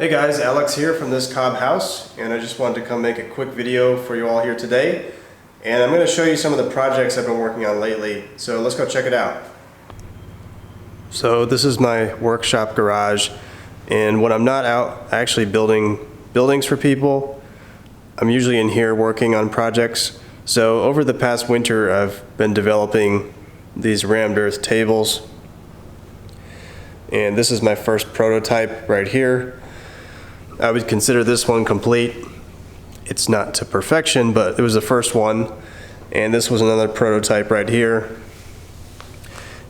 Hey guys, Alex here from This Cob House, and I just wanted to come make a quick video for you all here today. And I'm going to show you some of the projects I've been working on lately, so let's go check it out. So this is my workshop garage, and when I'm not out actually building buildings for people, I'm usually in here working on projects. So over the past winter I've been developing these rammed earth tables, and this is my first prototype right here. I would consider this one complete. It's not to perfection, but it was the first one. And this was another prototype right here.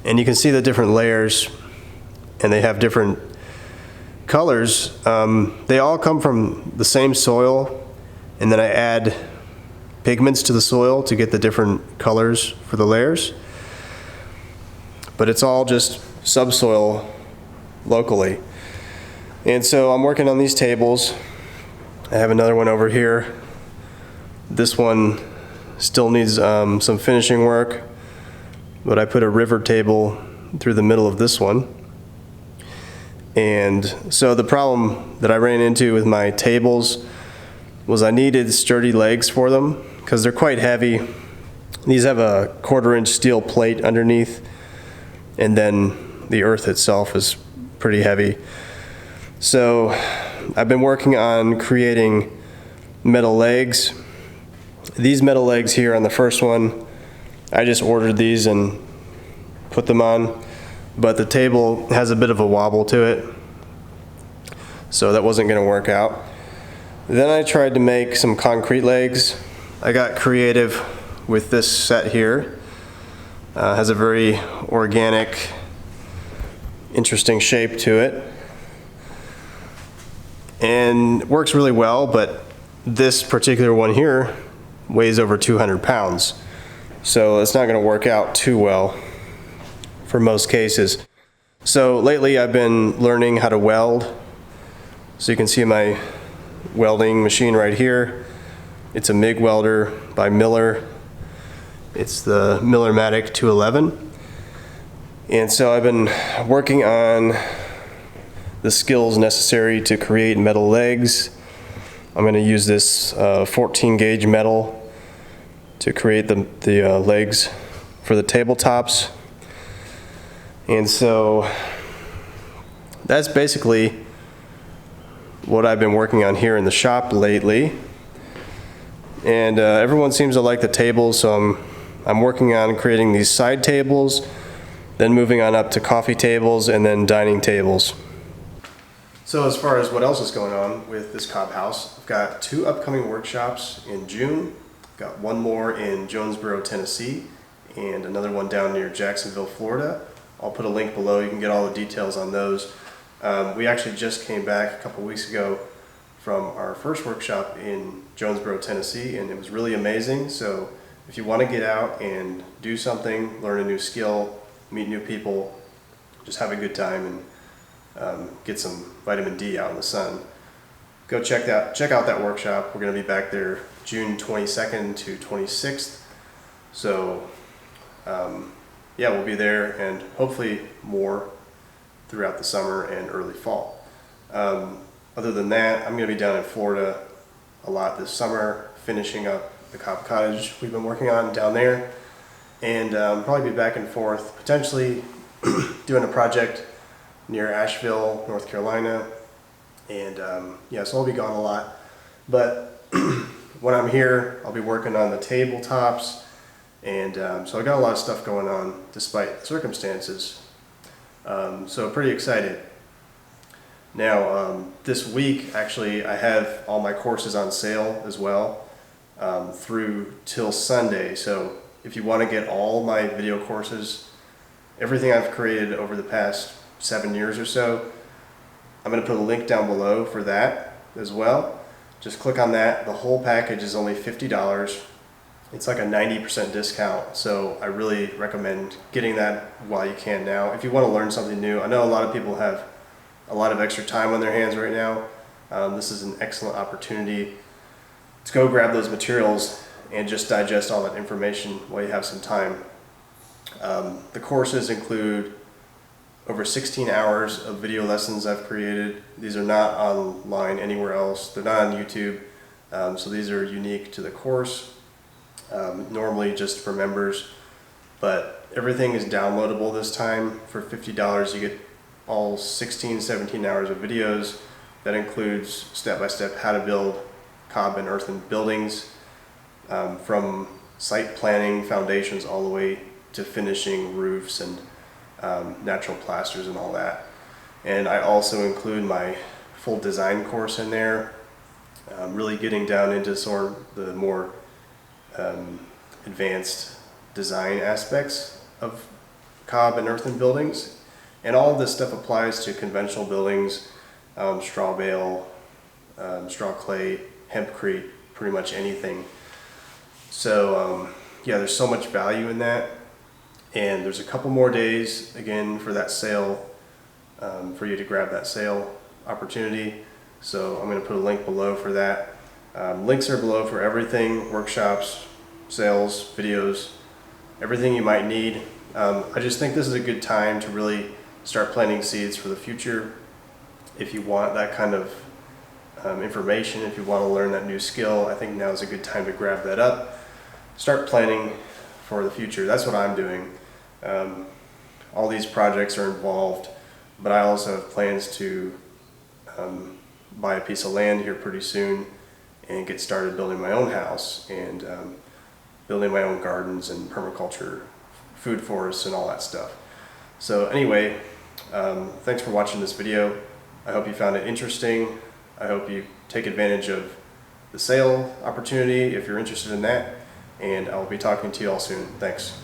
And you can see the different layers, and they have different colors. They all come from the same soil, and then I add pigments to the soil to get the different colors for the layers. But it's all just subsoil locally. And so I'm working on these tables. I have another one over here. This one still needs some finishing work, but I put a river table through the middle of this one. And so the problem that I ran into with my tables was I needed sturdy legs for them because they're quite heavy. These have a 1/4-inch steel plate underneath, and then the earth itself is pretty heavy. So I've been working on creating metal legs. These metal legs here on the first one, I just ordered these and put them on, but the table has a bit of a wobble to it, so that wasn't going to work out. Then I tried to make some concrete legs. I got creative with this set here. Has a very organic, interesting shape to it, and works really well, but this particular one here weighs over 200 pounds. So it's not going to work out too well for most cases. So lately I've been learning how to weld. So you can see my welding machine right here. It's a MIG welder by Miller. It's the Miller-Matic 211. And so I've been working on the skills necessary to create metal legs. I'm going to use this 14 gauge metal to create the legs for the tabletops. And so that's basically what I've been working on here in the shop lately. And everyone seems to like the tables, so I'm working on creating these side tables, then moving on up to coffee tables and then dining tables. So as far as what else is going on with This Cob House, I've got 2 upcoming workshops in June. Got one more in Jonesboro, Tennessee, and another one down near Jacksonville, Florida. I'll put a link below. You can get all the details on those. We actually just came back a couple weeks ago from our first workshop in Jonesboro, Tennessee, and it was really amazing. So if you want to get out and do something, learn a new skill, meet new people, just have a good time and get some vitamin D out in the sun, go check out that workshop. We're going to be back there June 22nd to 26th. So yeah, we'll be there, and hopefully more throughout the summer and early fall. Other than that, I'm going to be down in Florida a lot this summer, finishing up the Cob Cottage we've been working on down there, and probably be back and forth, potentially doing a project near Asheville, North Carolina. And yeah, so I'll be gone a lot. But when I'm here, I'll be working on the tabletops. And so I got a lot of stuff going on despite the circumstances. So pretty excited. Now, this week, actually, I have all my courses on sale as well through till Sunday. So if you want to get all my video courses, everything I've created over the past 7 years or so, I'm going to put a link down below for that as well. Just click on that. The whole package is only $50. It's like a 90% discount, so I really recommend getting that while you can now. If you want to learn something new, I know a lot of people have a lot of extra time on their hands right now. This is an excellent opportunity to go grab those materials and just digest all that information while you have some time. The courses include over 16 hours of video lessons I've created. These are not online anywhere else. They're not on YouTube. So these are unique to the course, normally just for members, but everything is downloadable this time. For $50 you get all 16, 17 hours of videos. That includes step-by-step how to build cob and earthen buildings, from site planning, foundations, all the way to finishing roofs and natural plasters and all that. And I also include my full design course in there, really getting down into sort of the more advanced design aspects of cob and earthen buildings. And all of this stuff applies to conventional buildings, straw bale, straw clay, hempcrete, pretty much anything. So yeah, there's so much value in that. And there's a couple more days again for that sale, for you to grab that sale opportunity. So I'm going to put a link below for that. Links are below for everything: workshops, sales, videos, everything you might need. I just think this is a good time to really start planting seeds for the future. If you want that kind of information, if you want to learn that new skill, I think now is a good time to grab that up. Start planning for the future. That's what I'm doing. All these projects are involved, but I also have plans to buy a piece of land here pretty soon and get started building my own house and building my own gardens and permaculture, food forests and all that stuff. So anyway, thanks for watching this video. I hope you found it interesting. I hope you take advantage of the sale opportunity if you're interested in that, and I'll be talking to you all soon. Thanks.